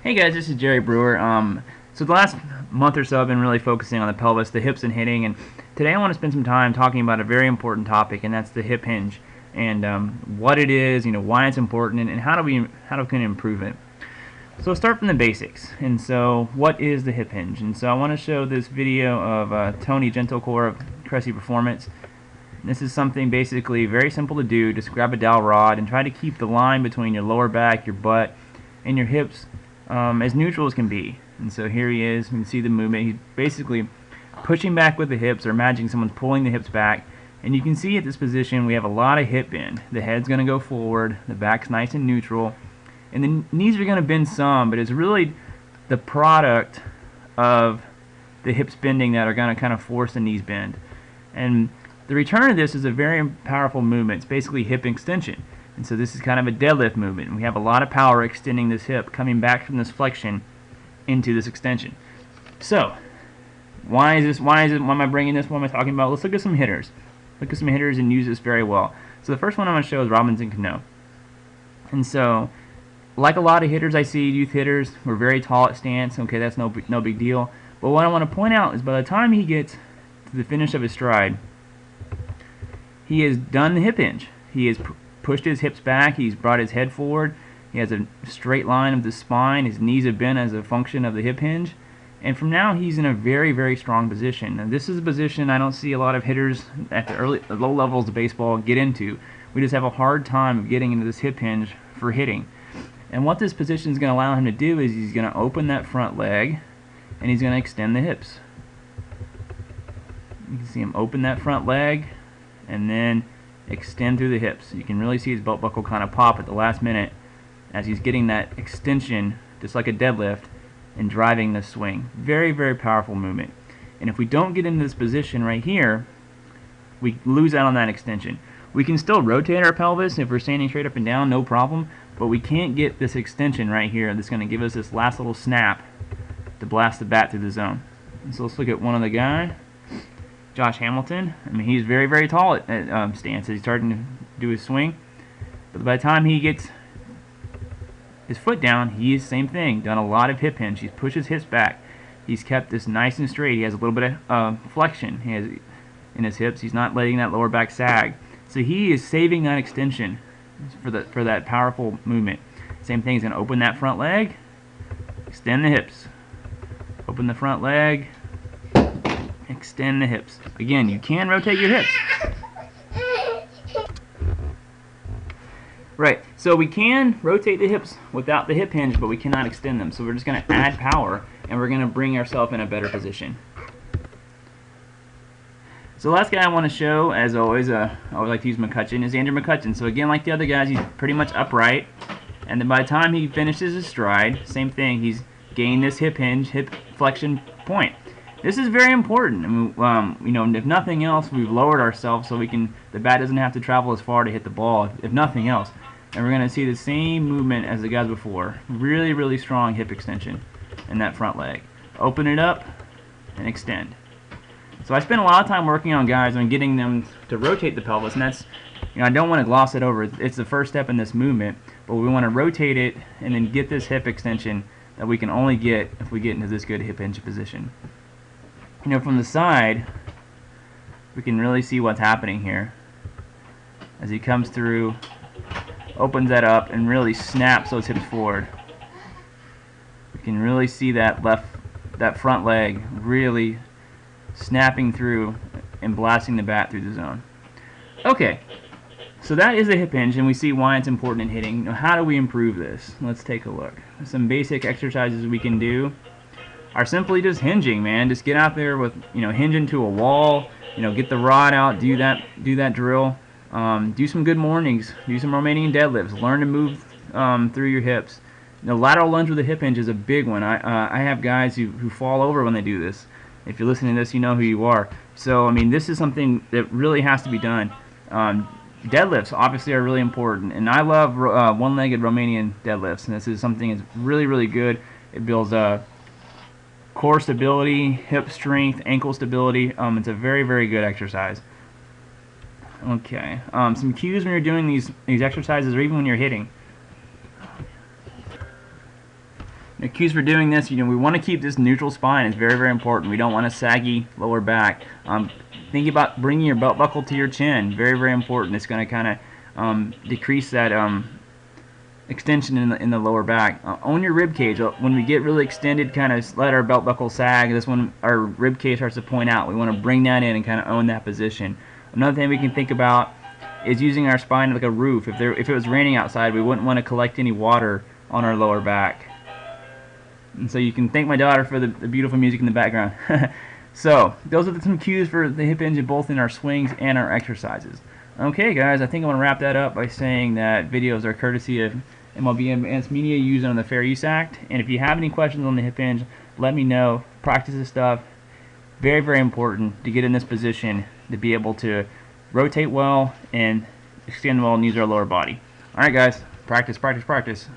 Hey guys, this is Jerry Brewer. So the last month or so I've been really focusing on the pelvis, the hips and hitting, and today I want to spend some time talking about a very important topic, and that's the hip hinge, and what it is, why it's important, and how we can improve it. So let's start from the basics. And so what is the hip hinge? And so I want to show this video of Tony Gentlecore of Cressy Performance. This is something basically very simple to do. Just grab a dowel rod and try to keep the line between your lower back, your butt, and your hips as neutral as can be. And so here he is. You can see the movement. He's basically pushing back with the hips, or imagining someone's pulling the hips back. And you can see at this position we have a lot of hip bend. The head's going to go forward, the back's nice and neutral, and the knees are going to bend some, but it's really the product of the hips bending that are going to kind of force the knees bend. And the return of this is a very powerful movement. It's basically hip extension. And so this is kind of a deadlift movement. We have a lot of power extending this hip, coming back from this flexion into this extension. So, why am I bringing this? What am I talking about? Let's look at some hitters. Look at some hitters and use this very well. So the first one I'm going to show is Robinson Cano. And so, like a lot of hitters I see, youth hitters, we're very tall at stance. Okay, that's no big deal. But what I want to point out is by the time he gets to the finish of his stride, he has done the hip hinge. He has pushed his hips back, he's brought his head forward, he has a straight line of the spine, his knees have bent as a function of the hip hinge, and from now he's in a very, very strong position. And this is a position I don't see a lot of hitters at the low levels of baseball get into. We just have a hard time of getting into this hip hinge for hitting. And what this position is going to allow him to do is he's going to open that front leg and he's going to extend the hips. You can see him open that front leg and then extend through the hips. You can really see his belt buckle kind of pop at the last minute as he's getting that extension, just like a deadlift, and driving the swing. Very, very powerful movement. And if we don't get into this position right here, we lose out on that extension. We can still rotate our pelvis if we're standing straight up and down, no problem, but we can't get this extension right here that's going to give us this last little snap to blast the bat through the zone. And so let's look at one of the guys. Josh Hamilton. I mean, he's very, very tall at stance. He's starting to do his swing, but by the time he gets his foot down, he's same thing. Done a lot of hip hinge. He's pushed his hips back. He's kept this nice and straight. He has a little bit of flexion. He has in his hips. He's not letting that lower back sag. So he is saving that extension for that powerful movement. Same thing. He's going to open that front leg, extend the hips, open the front leg, extend the hips. Again, you can rotate your hips. Right, so we can rotate the hips without the hip hinge, but we cannot extend them. So we're just going to add power, and we're going to bring ourselves in a better position. So the last guy I want to show, as always, I always like to use Mccutchen, is Andrew Mccutchen. So again, like the other guys, he's pretty much upright, and then by the time he finishes his stride, same thing, he's gained this hip hinge, hip flexion point. This is very important. I mean, if nothing else, we've lowered ourselves so the bat doesn't have to travel as far to hit the ball, if nothing else. And we're going to see the same movement as the guys before. Really, really strong hip extension in that front leg. Open it up and extend. So I spend a lot of time working on guys on getting them to rotate the pelvis, and that's, I don't want to gloss it over. It's the first step in this movement, but we want to rotate it and then get this hip extension that we can only get if we get into this good hip hinge position. From the side, we can really see what's happening here as he comes through, opens that up, and really snaps those hips forward. We can really see that front leg really snapping through and blasting the bat through the zone. Okay, so that is the hip hinge, and we see why it's important in hitting. How do we improve this? Let's take a look. Some basic exercises we can do are simply just hinging, man. Just get out there with, hinge into a wall, get the rod out, do that drill, do some good mornings, do some Romanian deadlifts, learn to move through your hips. Lateral lunge with a hip hinge is a big one. I have guys who fall over when they do this. If you're listening to this, you know who you are. So, I mean, this is something that really has to be done. Deadlifts obviously are really important, and I love one-legged Romanian deadlifts, and this is something that's really, really good. It builds core stability, hip strength, ankle stability. It's a very, very good exercise. Okay, some cues when you're doing these exercises, or even when you're hitting. The cues for doing this, we want to keep this neutral spine. It's very, very important. We don't want a saggy lower back. Think about bringing your belt buckle to your chin. Very, very important. It's going to kind of decrease that extension in the lower back. Own your rib cage. When we get really extended, kind of let our belt buckle sag. That's when our rib cage starts to point out. We want to bring that in and kind of own that position. Another thing we can think about is using our spine like a roof. If it was raining outside, we wouldn't want to collect any water on our lower back. And so you can thank my daughter for the beautiful music in the background. So those are some cues for the hip hinge, both in our swings and our exercises. Okay, guys, I think I'm going to wrap that up by saying that videos are courtesy of MLB Advanced Media used under the Fair Use Act. And if you have any questions on the hip hinge, let me know. Practice this stuff. Very, very important to get in this position to be able to rotate well and extend well and use our lower body. Alright, guys, practice, practice, practice.